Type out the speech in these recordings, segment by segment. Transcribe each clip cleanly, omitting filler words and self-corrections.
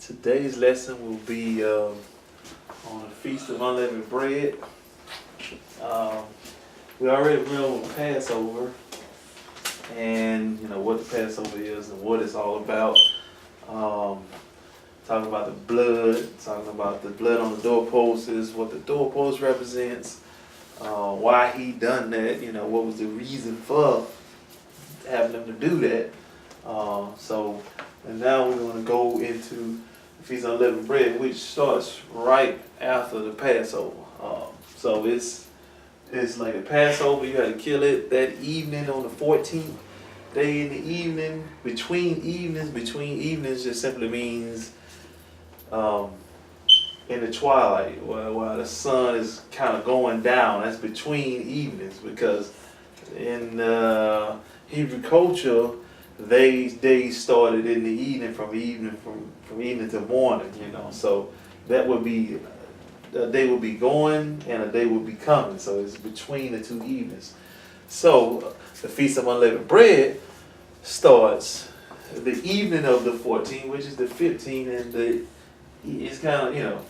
Today's lesson will be on the Feast of Unleavened Bread. Um, we already went over Passover and what the Passover is and what it's all about. Talking about the blood, talking about the blood on the doorposts, what the doorpost represents, why he done that, what was the reason for having them to do that. And now we're going to go into the Feast of Unleavened Bread, which starts right after the Passover. So it's like a Passover. You got to kill it that evening on the 14th day in the evening. Between evenings just simply means in the twilight, while the sun is kind of going down. That's between evenings, because in Hebrew culture, days started in the evening, from evening to morning. So that would be a day would be going and a day would be coming. So it's between the two evenings. So the Feast of Unleavened Bread starts the evening of the 14th, which is the 15th, and it's kind of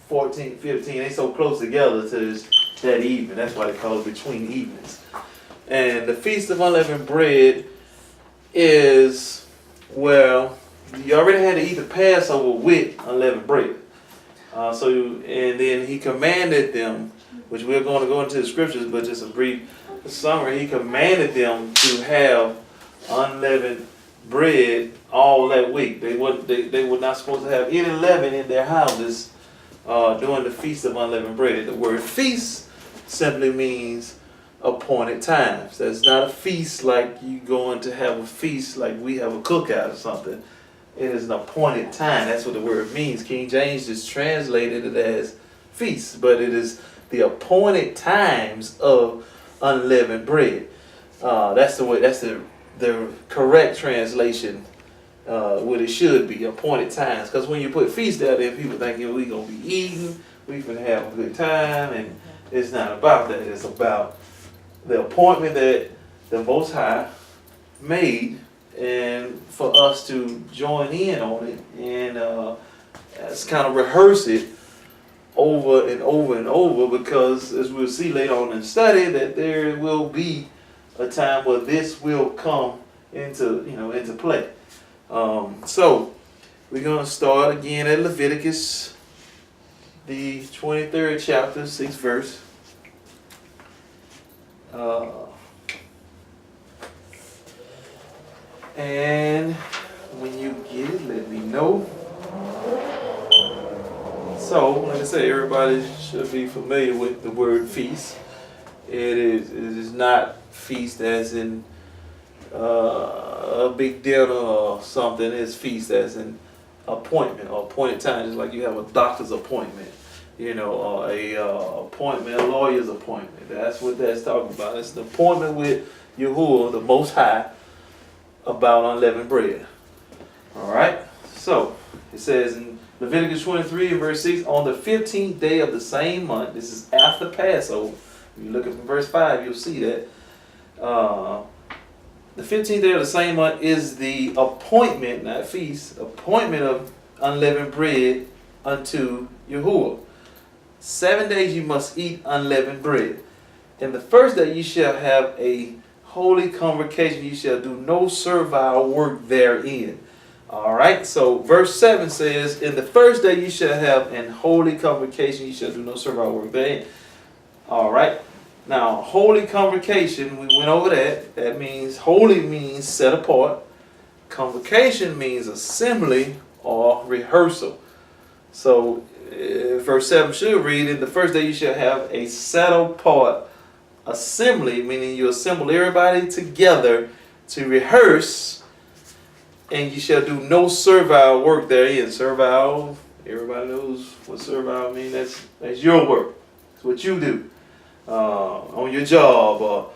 14, 15. They so close together to that evening. That's why they call it between evenings. And the Feast of Unleavened Bread is, well, you already had to eat the Passover with unleavened bread. And then he commanded them, which we're going to go into the scriptures, but just a brief summary. He commanded them to have unleavened bread all that week. They were not supposed to have any leaven in their houses during the Feast of Unleavened Bread. The word feast simply means appointed times. That's not a feast like you going to have a feast like we have a cookout or something. It is an appointed time. That's what the word means. King James just translated it as feast, but it is the appointed times of unleavened bread. That's the way. That's the correct translation. What it should be, appointed times. Because when you put feast out there, people thinking we gonna be eating, we gonna have a good time, and it's not about that. It's about the appointment that the Most High made, and for us to join in on it, and let's kind of rehearse it over and over and over, because as we'll see later on in the study, that there will be a time where this will come into play. So we're going to start again at Leviticus, the 23rd chapter, 6th verse. And when you get it, let me know. So, like I said, everybody should be familiar with the word feast. It is not feast as in a big dinner or something. It's feast as in appointment or appointed time, just like you have a doctor's appointment, or a appointment, a lawyer's appointment. That's what that's talking about. It's the appointment with Yahuwah, the Most High, about unleavened bread. All right. So it says in Leviticus 23 and verse 6, on the 15th day of the same month. This is after Passover. If you look at verse 5, you'll see that. The 15th day of the same month is the appointment, not feast, appointment of unleavened bread unto Yahuwah. 7 days you must eat unleavened bread. And the first day you shall have a holy convocation. You shall do no servile work therein. All right. So verse 7 says, in the first day you shall have an holy convocation. You shall do no servile work therein. All right. Now, holy convocation, we went over that. That means, holy means set apart. Convocation means assembly or rehearsal. So, verse 7 should read, in the first day you shall have a set apart assembly, meaning you assemble everybody together to rehearse, and you shall do no servile work therein. Servile, everybody knows what servile means. That's your work. It's what you do. On your job or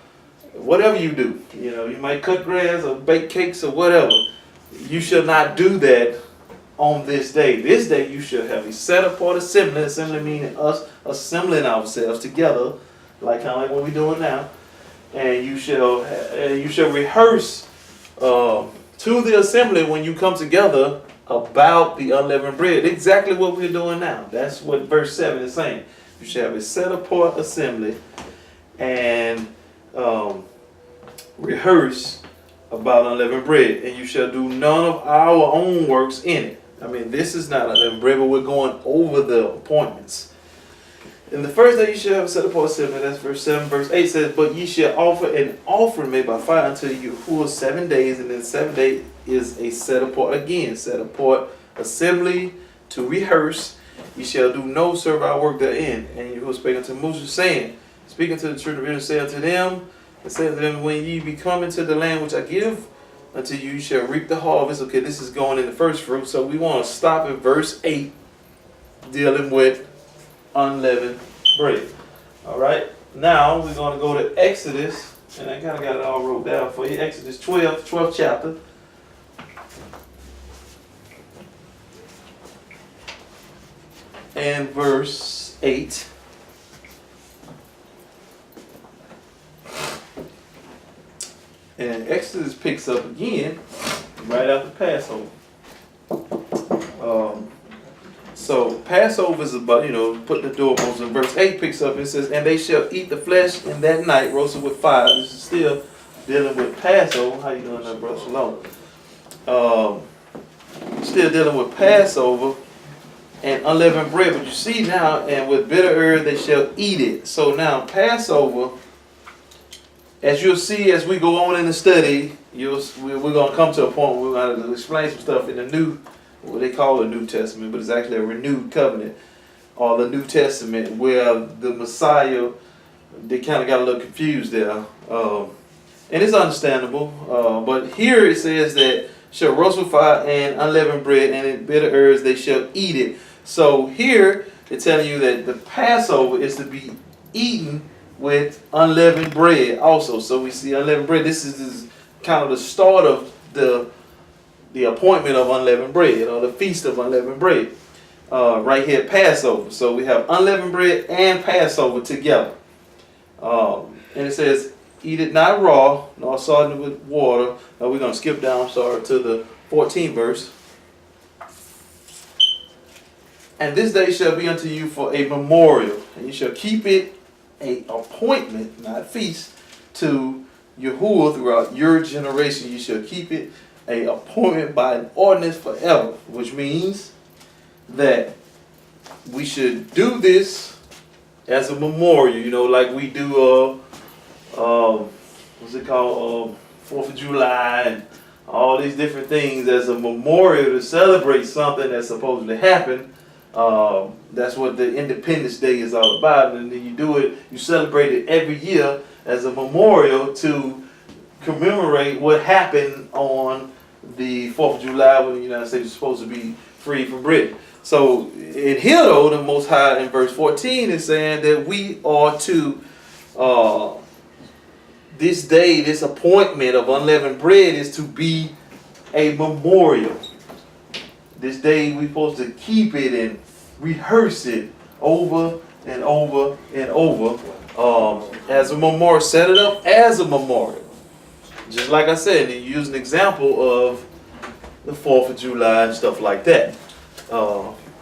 whatever you do. You might cut grass or bake cakes or whatever. You shall not do that on this day. This day you shall have a set apart assembly. Assembly meaning us assembling ourselves together, kind of like what we're doing now. And you shall rehearse to the assembly when you come together about the unleavened bread. Exactly what we're doing now. That's what verse 7 is saying. You shall have a set apart assembly and rehearse about unleavened bread, and you shall do none of our own works in it. I mean, this is not unleavened bread, but we're going over the appointments. In the first day you shall have a set apart assembly. That's verse 7. Verse 8 says, but ye shall offer an offering made by fire unto Yahuwah 7 days, and then 7 days is a set apart again. Set apart assembly to rehearse. Ye shall do no servile work therein. And Yahuwah spake unto Moses, saying, speaking to the children of Israel, say unto them, and say unto them, when ye be come into the land which I give unto you, you shall reap the harvest. Okay, this is going in the first fruit. So we want to stop at verse 8, dealing with unleavened bread. All right, now we're going to go to Exodus, and I kind of got it all wrote down for you. Exodus 12th chapter. And verse 8. And Exodus picks up again right after Passover. So Passover is about, put the doorposts. And verse 8 picks up and says, and they shall eat the flesh in that night, roasted with fire. This is still dealing with Passover. How you doing there, Brother Shalom? Still dealing with Passover and unleavened bread. But you see now, and with bitter herb they shall eat it. So now Passover, as you'll see as we go on in the study, we're going to come to a point where we're going to explain some stuff in the new, what they call the New Testament, but it's actually a renewed covenant, or the New Testament, where the Messiah, they kind of got a little confused there. And it's understandable. But here it says that shall roast with fire and unleavened bread, and in bitter herbs they shall eat it. So here it's telling you that the Passover is to be eaten with unleavened bread also. So we see unleavened bread. This is kind of the start of the appointment of unleavened bread, or the feast of unleavened bread. Right here at Passover. So we have unleavened bread and Passover together. And it says, eat it not raw, nor salted with water. Now we're going to skip down, to the 14th verse. And this day shall be unto you for a memorial, and you shall keep it a appointment, not feast, to Yahuwah throughout your generation. You shall keep it a appointment by an ordinance forever, which means that we should do this as a memorial, like we do what's it called, 4th of July and all these different things as a memorial to celebrate something that supposedly happened. That's what the Independence Day is all about, and then you celebrate it every year as a memorial to commemorate what happened on the 4th of July when the United States was supposed to be free from Britain. So in here though, the Most High in verse 14 is saying that we are to, this day, this appointment of unleavened bread is to be a memorial. This day we're supposed to keep it and rehearse it over and over and over as a memorial. Set it up as a memorial. Just like I said, you use an example of the 4th of July and stuff like that.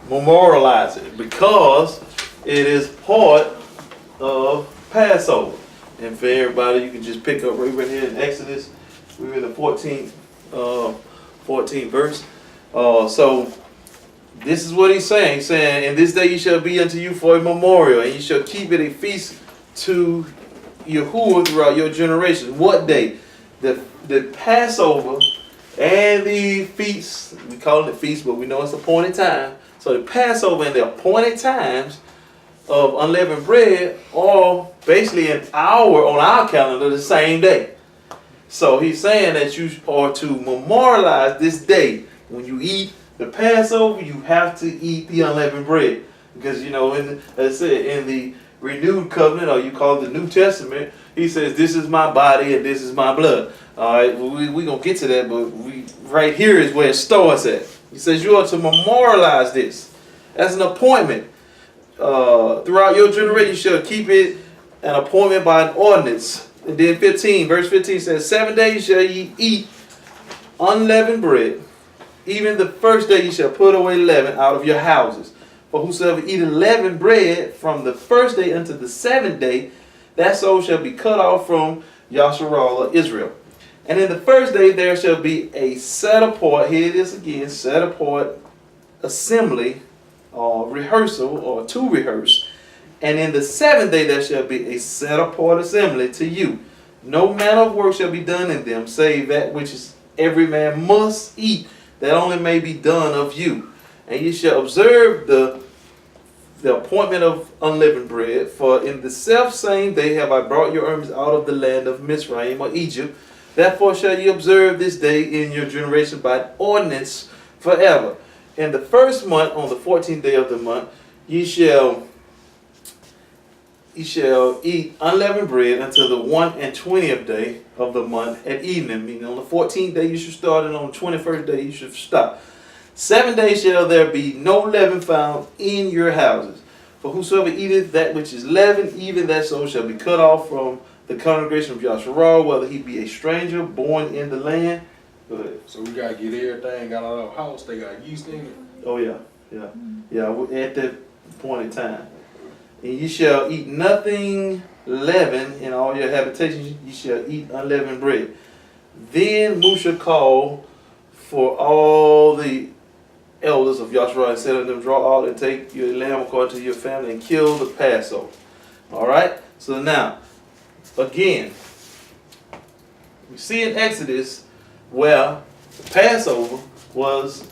Memorialize it because it is part of Passover. And for everybody, you can just pick up right here in Exodus. We're in the 14th verse. So this is what he's saying. He's saying, in this day ye shall be unto you for a memorial, and ye shall keep it a feast to Yahuwah throughout your generations. What day? The Passover and the feast, we call it a feast, but we know it's appointed time. So the Passover and the appointed times of unleavened bread are basically on our calendar the same day. So he's saying that you are to memorialize this day. When you eat the Passover, you have to eat the unleavened bread. Because, as I said, in the renewed covenant, or you call it the New Testament, he says, this is my body and this is my blood. All right, we're going to get to that, but right here is where it starts at. He says you are to memorialize this as an appointment. Throughout your generation, you shall keep it an appointment by an ordinance. And then verse 15 says, 7 days shall ye eat unleavened bread. even the first day you shall put away leaven out of your houses. For whosoever eateth leavened bread from the first day unto the 7th day, that soul shall be cut off from Yasharal or Israel. And in the first day there shall be a set apart, here it is again, set apart assembly or rehearsal or to rehearse. And in the 7th day there shall be a set apart assembly to you. No manner of work shall be done in them, save that which is every man must eat, that only may be done of you. And ye shall observe the appointment of unleavened bread, for in the selfsame day have I brought your armies out of the land of Mizraim or Egypt. Therefore shall ye observe this day in your generation by an ordinance forever. In the first month, on the 14th day of the month, ye shall eat unleavened bread until the 21st day of the month at evening. Meaning on the 14th day you should start, and on the 21st day you should stop. 7 days shall there be no leaven found in your houses. For whosoever eateth that which is leavened, even that soul shall be cut off from the congregation of Yasharal, whether he be a stranger born in the land. Go ahead. So we got to get everything out of our house. They got yeast in it. Oh yeah. At that point in time. And ye shall eat nothing leavened in all your habitations. Ye shall eat unleavened bread. Then Musha called for all the elders of Yasharal and said unto them, draw out and take your lamb according to your family and kill the Passover. All right. So now, again, we see in Exodus where the Passover was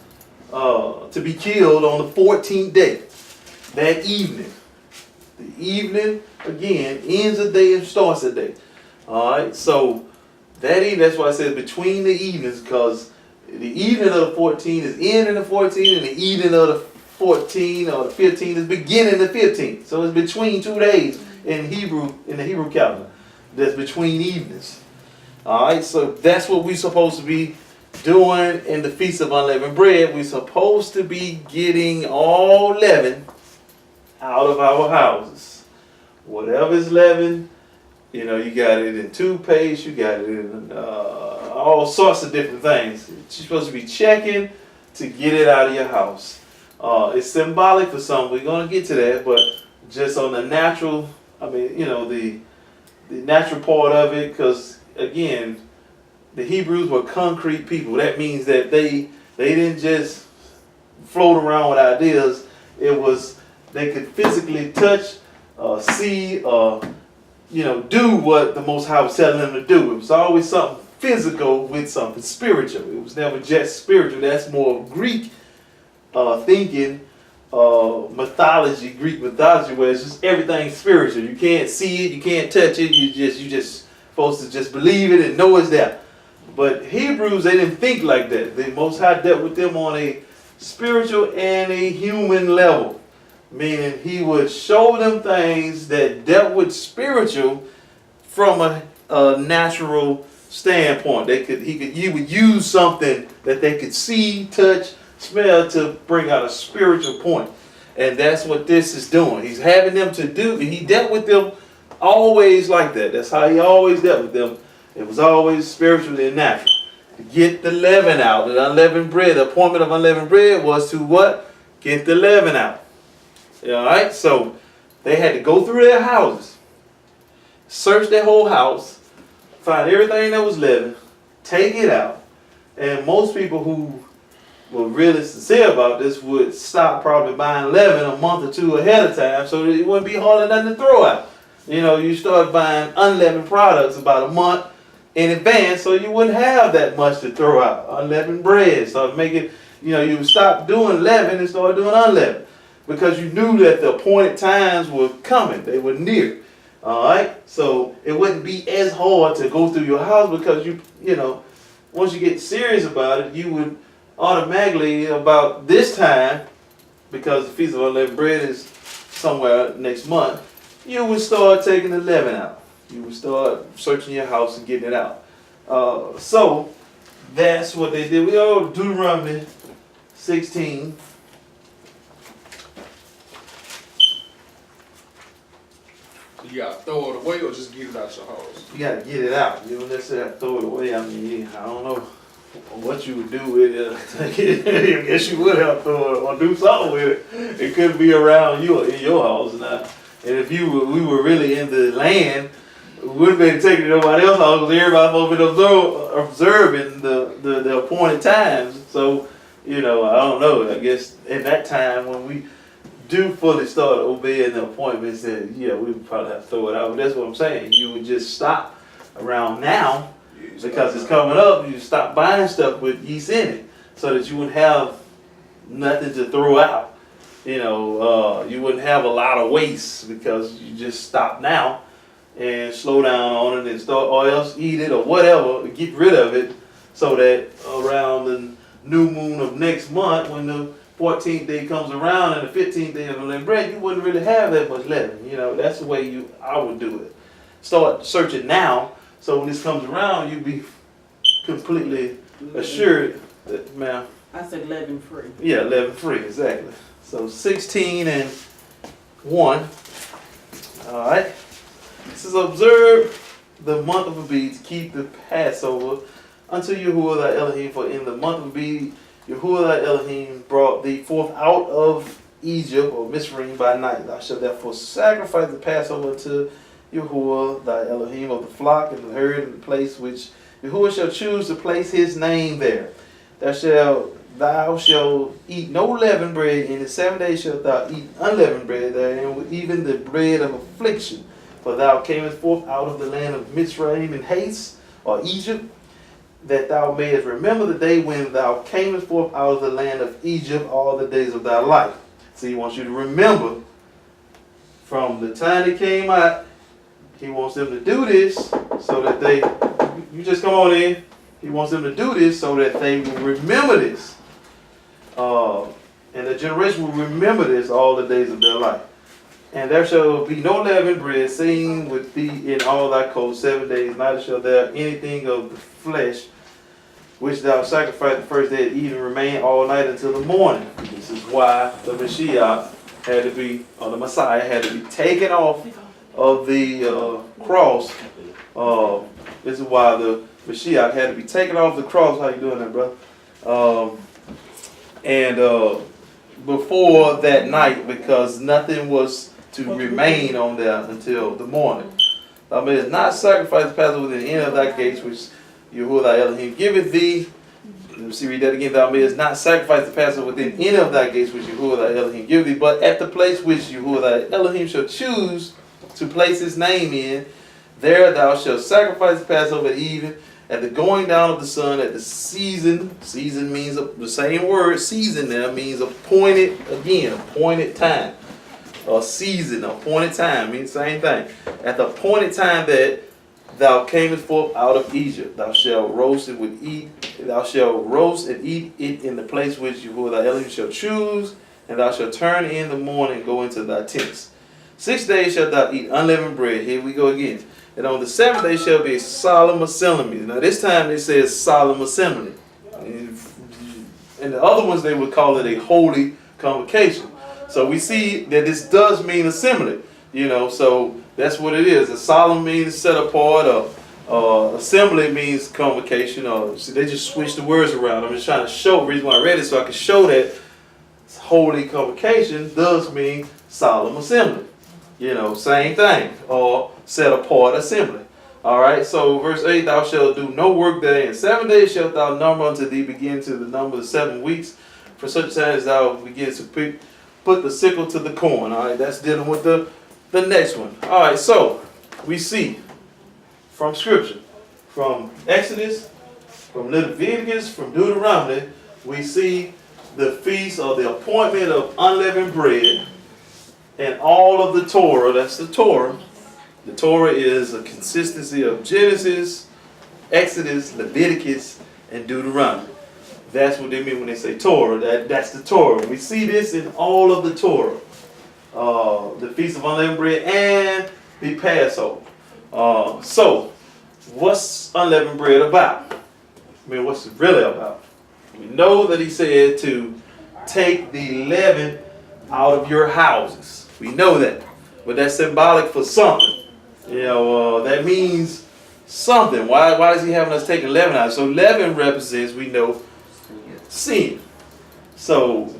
to be killed on the 14th day, that evening. The evening, again, ends a day and starts a day. All right, so that evening, that's why I said between the evenings, because the evening of the 14th is ending the 14th, and the evening of the 14th or the 15th is beginning the 15th. So it's between 2 days in the Hebrew calendar. That's between evenings. All right, so that's what we're supposed to be doing in the Feast of Unleavened Bread. We're supposed to be getting all leaven out of our houses. Whatever is leaven, you got it in toothpaste, you got it in all sorts of different things. You're supposed to be checking to get it out of your house. It's symbolic for some. We're going to get to that, but just on the natural, the natural part of it, because again, the Hebrews were concrete people. That means that they didn't just float around with ideas. It was they could physically touch, see, do what the Most High was telling them to do. It was always something physical with something spiritual. It was never just spiritual. That's more Greek thinking, mythology, Greek mythology, where it's just everything spiritual. You can't see it, you can't touch it. You just supposed to just believe it and know it's there. But Hebrews, they didn't think like that. The Most High dealt with them on a spiritual and a human level. Meaning he would show them things that dealt with spiritual from a natural standpoint. He would use something that they could see, touch, smell to bring out a spiritual point. And that's what this is doing. He's having them to do, and he dealt with them always like that. That's how he always dealt with them. It was always spiritually and natural. To get the leaven out, the unleavened bread, the appointment of unleavened bread was to what? Get the leaven out. All right, so they had to go through their houses, search their whole house, find everything that was leavened, take it out. And most people who were really sincere about this would stop probably buying leaven a month or two ahead of time, so it wouldn't be hard enough to throw out. You start buying unleavened products about a month in advance, so you wouldn't have that much to throw out. Unleavened bread, start making, you would stop doing leaven and start doing unleavened, because you knew that the appointed times were coming, they were near. All right, so it wouldn't be as hard to go through your house, because once you get serious about it, you would automatically about this time, because the Feast of Unleavened Bread is somewhere next month, you would start taking the leaven out. You would start searching your house and getting it out. So that's what they did. We all Deuteronomy 16. You gotta throw it away or just get it out your house? You gotta get it out. You don't necessarily have to throw it away. I don't know. what you would do with it, I guess you would have to or do something with it. It could be around you or in your house now. And if we were really in the land, we wouldn't be able to take it to nobody else's house because everybody supposed to be observing the appointed times. So, I don't know. I guess in that time when we do fully start obeying the appointments, then we would probably have to throw it out. But that's what I'm saying. You would just stop around now. Because it's coming up, you stop buying stuff with yeast in it, so that you wouldn't have nothing to throw out. You wouldn't have a lot of waste because you just stop now and slow down on it and start, or else eat it or whatever, get rid of it, so that around the new moon of next month, when the 14th day comes around and the 15th day of unleavened bread, you wouldn't really have that much leaven. That's the way I would do it. Start searching now. So when this comes around, you be completely assured that, ma'am. I said leaven free. Yeah, leaven free, exactly. So 16 and 1. All right. This is observe the month of Abib to keep the Passover unto Yahuwah thy Elohim. For in the month of Abib, Yahuwah thy Elohim brought thee forth out of Egypt or Mizraim by night. Thou shalt therefore sacrifice the Passover to Yahuwah thy Elohim of the flock and the herd in the place which Yahuwah shall choose to place his name there. Thou shalt eat no leavened bread, and in 7 days shalt thou eat unleavened bread therein, even the bread of affliction. For thou camest forth out of the land of Mizraim in haste, or Egypt, that thou mayest remember the day when thou camest forth out of the land of Egypt all the days of thy life. So he wants you to remember from the time they came out. He wants them to do this so that you just come on in. He wants them to do this so that they will remember this. And the generation will remember this all the days of their life. And there shall be no leavened bread seen with thee in all thy coasts 7 days, neither shall there anything of the flesh which thou sacrificed the first day of eating remain all night until the morning. This is why the Mashiach had to be, or the Messiah had to be taken off of the cross. This is why the Mashiach had to be taken off the cross. How you doing there, brother? Before that night, because nothing was to remain on there until the morning. Thou mayest not sacrifice the Passover within any of thy gates, which Yahuwah thy Elohim giveth thee. Let me see, read that again. Thou mayest not sacrifice the Passover within any of thy gates, which Yahuwah thy Elohim giveth thee, but at the place which Yahuwah thy Elohim shall choose to place his name in, there thou shalt sacrifice the Passover at even, at the going down of the sun, at the season. Season means the same word. Season there means appointed, again, appointed time. Or season, appointed time, means the same thing. At the appointed time that thou camest forth out of Egypt, thou shalt roast it with eat. Thou shalt roast and eat it in the place which Yahuwah thy Elohim shall choose, and thou shalt turn in the morning and go into thy tents. 6 days shalt thou eat unleavened bread. Here we go again. And on the 7th day shall be a solemn assembly. Now this time it says solemn assembly. And the other ones they would call it a holy convocation. So we see that this does mean assembly. So that's what it is. A solemn means set apart, or assembly means convocation. Or see, they just switched the words around. I'm just trying to show the reason why I read it so I can show that holy convocation does mean solemn assembly. Same thing, or set apart assembly. All right, so verse 8, thou shalt do no work there. In 7 days shalt thou number unto thee, begin to the number of 7 weeks, for such time as thou begins to put the sickle to the corn. All right, that's dealing with the next one. All right, so we see from Scripture, from Exodus, from Leviticus, from Deuteronomy, we see the feast or the appointment of unleavened bread. And all of the Torah, that's the Torah. The Torah is a consistency of Genesis, Exodus, Leviticus, and Deuteronomy. That's what they mean when they say Torah. That's the Torah. We see this in all of the Torah. The Feast of Unleavened Bread and the Passover. So, what's unleavened bread about? What's it really about? We know that he said to take the leaven out of your houses. We know that. But that's symbolic for something. That means something. Why is he having us take leaven out? So leaven represents, we know, sin. So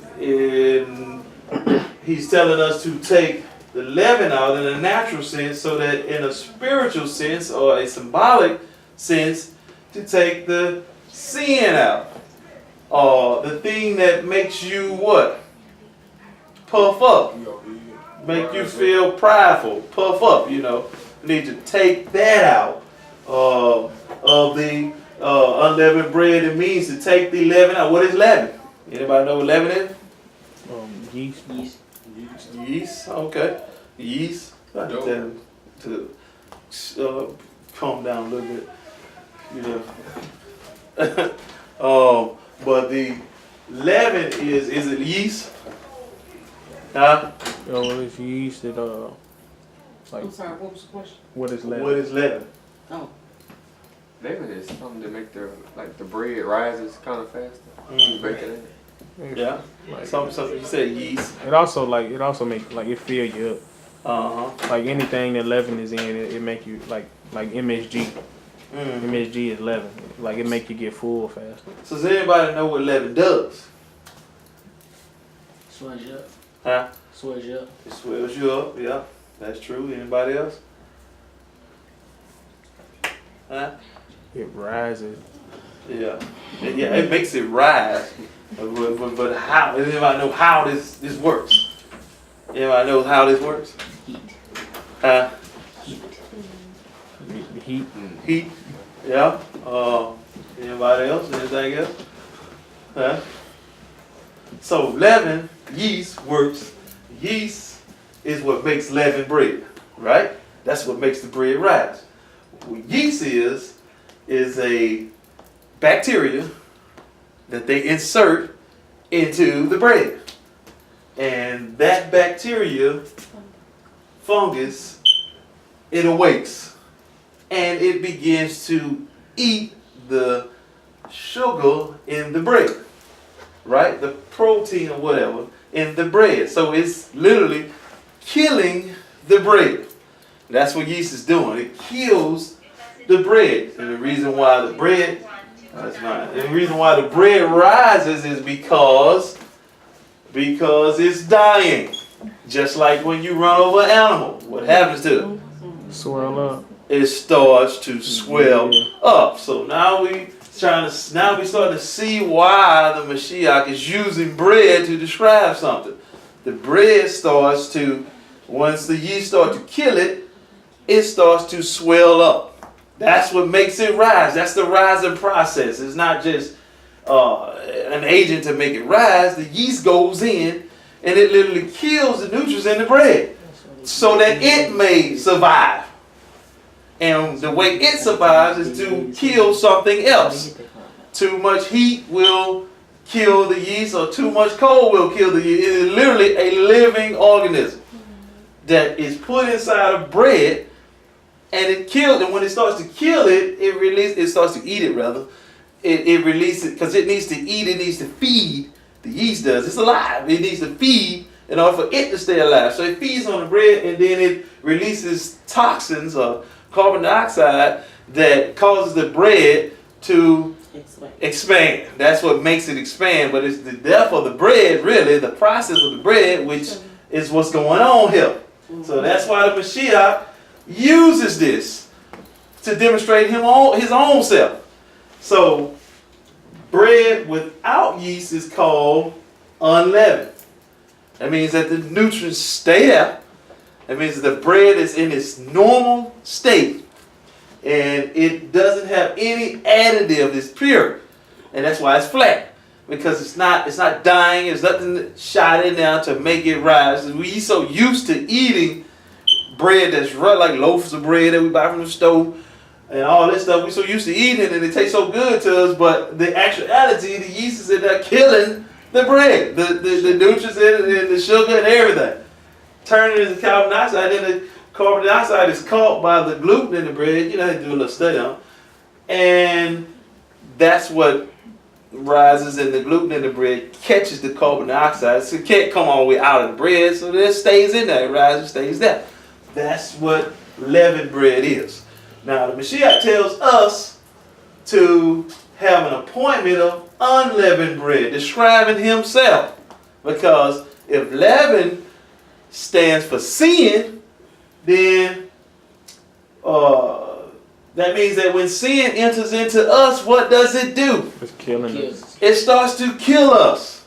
he's telling us to take the leaven out in a natural sense, so that in a spiritual sense or a symbolic sense, to take the sin out. The thing that makes you what? Puff up. Make you feel prideful. Puff up, you know. You need to take that out of the unleavened bread. It means to take the leaven out. What is leaven? Anybody know what leaven is? Yeast. Yeast, okay. Yeast. I need them to calm down a little bit. You know. But the leaven is it yeast? Huh? Well, it's yeast. It like. I'm sorry, what was the question? What is leaven? What is leaven? Oh, Leaven is something to make the bread rises kind of faster. Mm. Bake it in. Yeah. Like, Something you said yeast. it also make like it fill you Uh-huh. up. Like anything that leaven is in, it make you like MSG. Mm. MSG is leaven. Like it make you get full faster. So does anybody know what leaven does? swell you up. Huh? Swell you up. It swells you up. Yeah, that's true. Anybody else? Huh? It rises. Yeah. Yeah, it makes it rise. But how? Does anybody know how this works? Anybody know how this works? Heat. Huh? The heat. Heat. Yeah. Anybody else? Anything else? Huh? So leaven, yeast works. Yeast is what makes leavened bread, right? That's what makes the bread rise. What yeast is a bacteria that they insert into the bread. And that bacteria, fungus, it awakes and it begins to eat the sugar in the bread, right? The protein or whatever in the bread. So it's literally killing the bread. That's what yeast is doing. It kills the bread. And the reason why the bread, that's fine. And the reason why the bread rises is because it's dying. Just like when you run over an animal. What happens to it? Swirl up. It starts to swell up. So now we starting to see why the Mashiach is using bread to describe something. The bread starts to, once the yeast start to kill it, it starts to swell up. That's what makes it rise. That's the rising process. It's not just an agent to make it rise. The yeast goes in and it literally kills the nutrients in the bread so that it may survive. And the way it survives is to kill something else. Too much heat will kill the yeast, or too much cold will kill the yeast. It is literally a living organism that is put inside of bread, and it kills. And when it starts to kill it, it starts to eat it rather. It releases, because it needs to eat, it needs to feed. The yeast does. It's alive. It needs to feed in order for it to stay alive. So it feeds on the bread, and then it releases toxins or carbon dioxide that causes the bread to expand. That's what makes it expand. But it's the death of the bread, really, the process of the bread, which is what's going on here. So that's why the Mashiach uses this to demonstrate his own self. So bread without yeast is called unleavened. That means that the nutrients stay there. That means that the bread is in its normal state and it doesn't have any additive. It's pure, and that's why it's flat, because it's not dying. There's nothing shot in there to make it rise. We so used to eating bread that's like loaves of bread that we buy from the store and all this stuff. We so used to eating it, and it tastes so good to us. But the actuality, the yeast is in there killing the bread, the nutrients in it, and the sugar and everything. Turning it into carbon dioxide, and the carbon dioxide is caught by the gluten in the bread. You know, they do a little study on it. And that's what rises in the gluten in the bread, catches the carbon dioxide. So it can't come all the way out of the bread, so it stays in there. It rises, stays there. That's what leavened bread is. Now the Mashiach tells us to have an appointment of unleavened bread, describing himself. Because if leaven stands for sin, then that means that when sin enters into us, what does it do? It's killing us. It starts to kill us.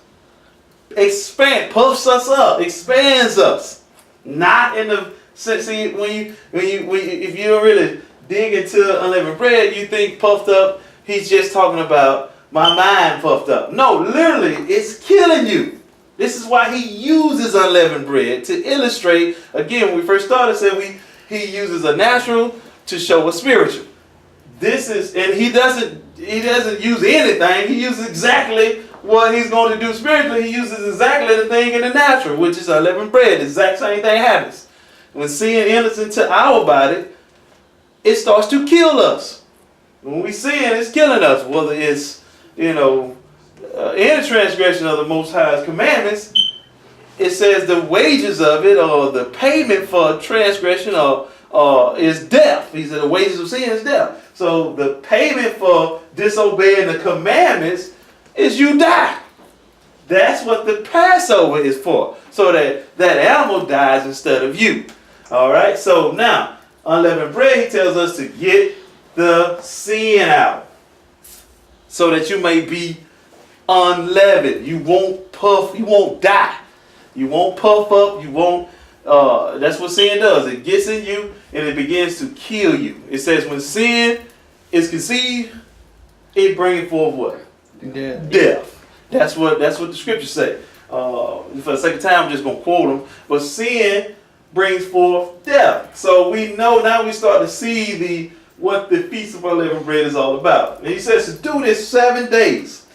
Puffs us up, expands us. Not in the sense, see, if you don't really dig into unleavened bread, you think puffed up, he's just talking about my mind puffed up. No, literally, it's killing you. This is why he uses unleavened bread to illustrate. Again, when we first started, said he uses a natural to show a spiritual. This is, and he doesn't use anything. He uses exactly what he's going to do spiritually. He uses exactly the thing in the natural, which is unleavened bread. The exact same thing happens. When sin enters into our body, it starts to kill us. When we sin, it's killing us. Whether it's, in the transgression of the Most High's commandments, it says the wages of it, or the payment for transgression, is death. He said the wages of sin is death. So the payment for disobeying the commandments is you die. That's what the Passover is for. So that animal dies instead of you. All right. So now, unleavened bread, he tells us to get the sin out, so that you may be unleavened. You won't puff. You won't die. You won't puff up. You won't. That's what sin does. It gets in you and it begins to kill you. It says when sin is conceived, it brings forth what? Death. That's what the scriptures say. For the sake of time, I'm just going to quote them. But sin brings forth death. So we know now, we start to see what the Feast of Unleavened Bread is all about. And he says to do this 7 days,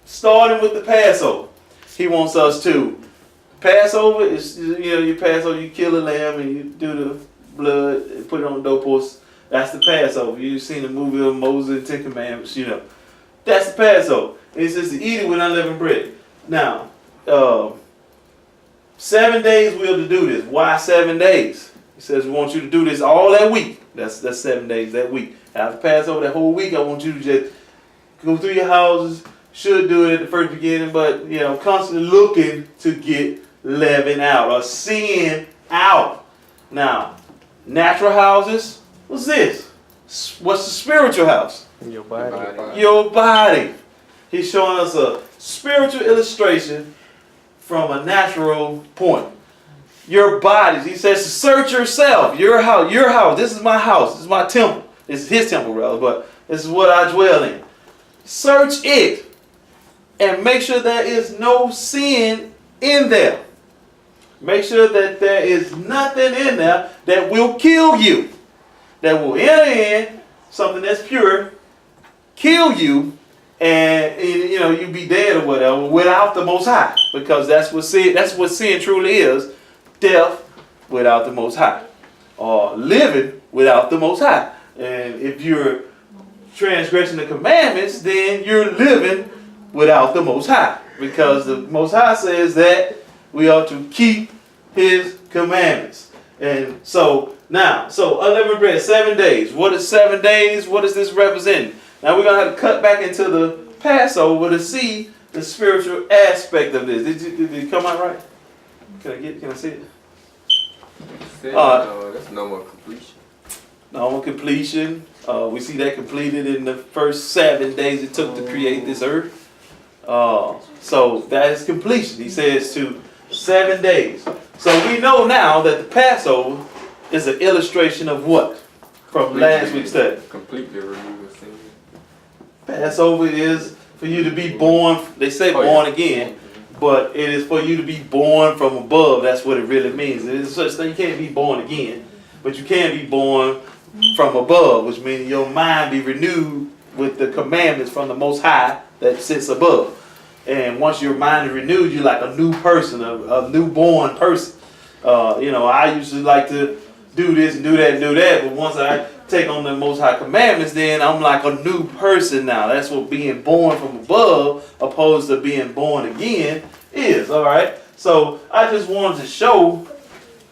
starting with the Passover. He wants us to Passover is, you Passover, you kill a lamb and you do the blood and put it on the doorpost. That's the Passover. You've seen the movie of Moses and Ten Commandments, That's the Passover. And he says to eat it with unleavened bread. Now, 7 days we're to do this. Why 7 days? He says we want you to do this all that week. That's 7 days that week. After Passover, that whole week, I want you to just go through your houses. Should do it at the first beginning, but constantly looking to get leaven out or sin out. Now, natural houses, what's this? What's the spiritual house? Your body. Your body. He's showing us a spiritual illustration from a natural point. Your bodies. He says to search yourself. Your house. Your house. This is my house. This is my temple. This is his temple, rather, but this is what I dwell in. Search it and make sure there is no sin in there. Make sure that there is nothing in there that will kill you, that will enter in something that's pure, kill you, and you be dead or whatever without the Most High, because that's what sin truly is: death without the Most High, or living without the Most High. And if you're transgressing the commandments, then you're living without the Most High, because the Most High says that we ought to keep his commandments. And so unleavened bread, 7 days. What is 7 days? What is this representing? Now we're going to have to cut back into the Passover to see the spiritual aspect of this. Did it come out right? Can I see it? That's normal completion. Normal completion. We see that completed in the first 7 days it took to create this earth. So that is completion. He says to 7 days. So we know now that the Passover is an illustration of what? From last week's study. Completely removing sin. Passover is for you to be born. They say born again, but it is for you to be born from above. That's what it really means. It is such thing. You can't be born again, but you can be born from above, which means your mind be renewed with the commandments from the Most High that sits above. And once your mind is renewed, you're like a new person, a newborn person. I used to like to do this and do that and do that, but once I take on the Most High commandments, then I'm like a new person now. That's what being born from above, opposed to being born again, is. All right. So I just wanted to show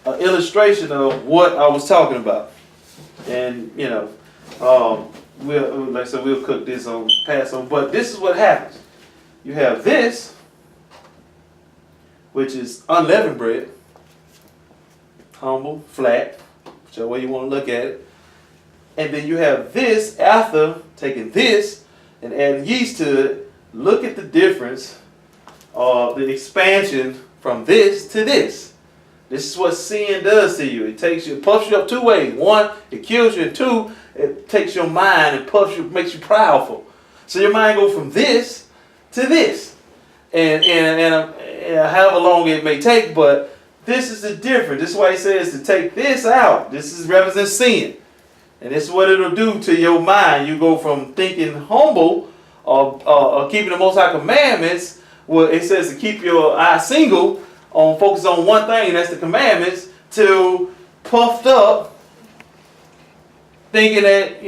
an illustration of what I was talking about. And we'll like I said, we'll cook this on Passover. But this is what happens. You have this, which is unleavened bread, humble, flat, whichever way you want to look at it. And then you have this after taking this and adding yeast to it. Look at the difference, the expansion from this to this. This is what sin does to you. It puffs you up two ways. One, it kills you, and two, it takes your mind and puffs you, makes you proudful. So your mind goes from this to this, and however long it may take, but this is the difference. This is why he says to take this out. This represents sin. And this is what it'll do to your mind. You go from thinking humble or keeping the Most High commandments. Well, it says to keep your eye single, focus on one thing, and that's the commandments, to puffed up, thinking that,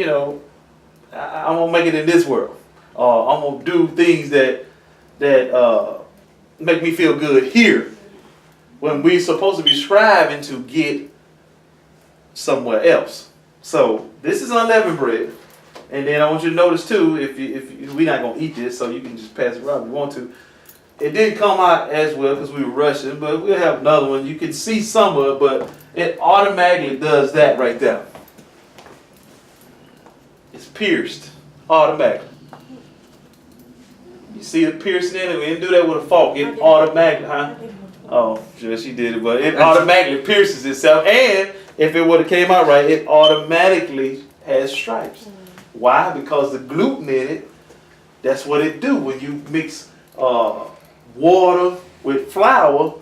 I'm going to make it in this world. I'm going to do things that make me feel good here. When we're supposed to be striving to get somewhere else. So this is unleavened bread, and then I want you to notice too, if we're not gonna eat this, so you can just pass it around if you want to. It didn't come out as well because we were rushing, but we'll have another one. You can see some of it, but it automatically does that right there. It's pierced automatically. You see it piercing in it. We didn't do that with a fork. It automatically, huh? Oh, sure she did it, but it automatically pierces itself, and if it would have came out right, it automatically has stripes. Why? Because the gluten in it, that's what it do. When you mix water with flour,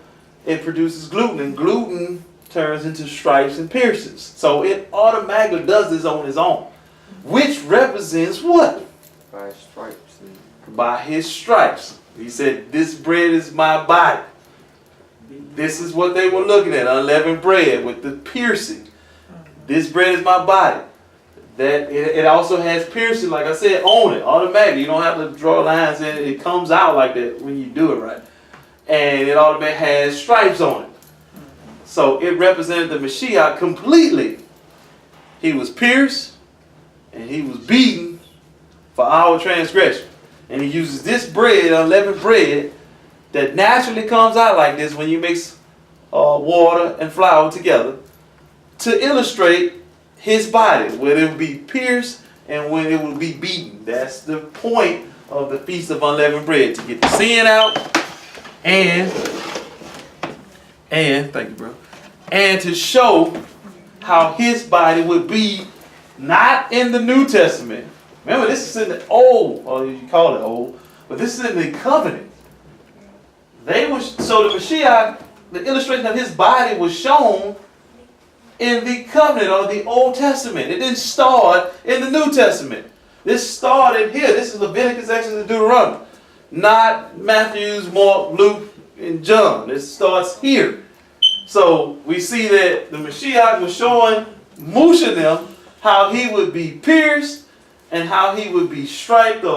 it produces gluten, and gluten turns into stripes and piercings. So it automatically does this on its own, which represents what? By stripes. By his stripes. He said, this bread is my body. This is what they were looking at, unleavened bread with the piercing. This bread is my body. That it also has piercing, like I said, on it automatically. You don't have to draw lines in it. It comes out like that when you do it right. And it automatically has stripes on it. So it represented the Mashiach completely. He was pierced and he was beaten for our transgression. And he uses this bread, unleavened bread, that naturally comes out like this when you mix water and flour together, to illustrate his body, when it will be pierced and when it will be beaten. That's the point of the Feast of Unleavened Bread, to get the sin out and thank you, bro, and to show how his body would be, not in the New Testament. Remember, this is in the Old, or you call it Old, but this is in the Covenant. So the Mashiach, the illustration of his body was shown in the Covenant or the Old Testament. It didn't start in the New Testament. This started here. This is Leviticus, Exodus, and Deuteronomy. Not Matthew, Mark, Luke, and John. This starts here. So we see that the Mashiach was showing Musha them how he would be pierced and how he would be striped or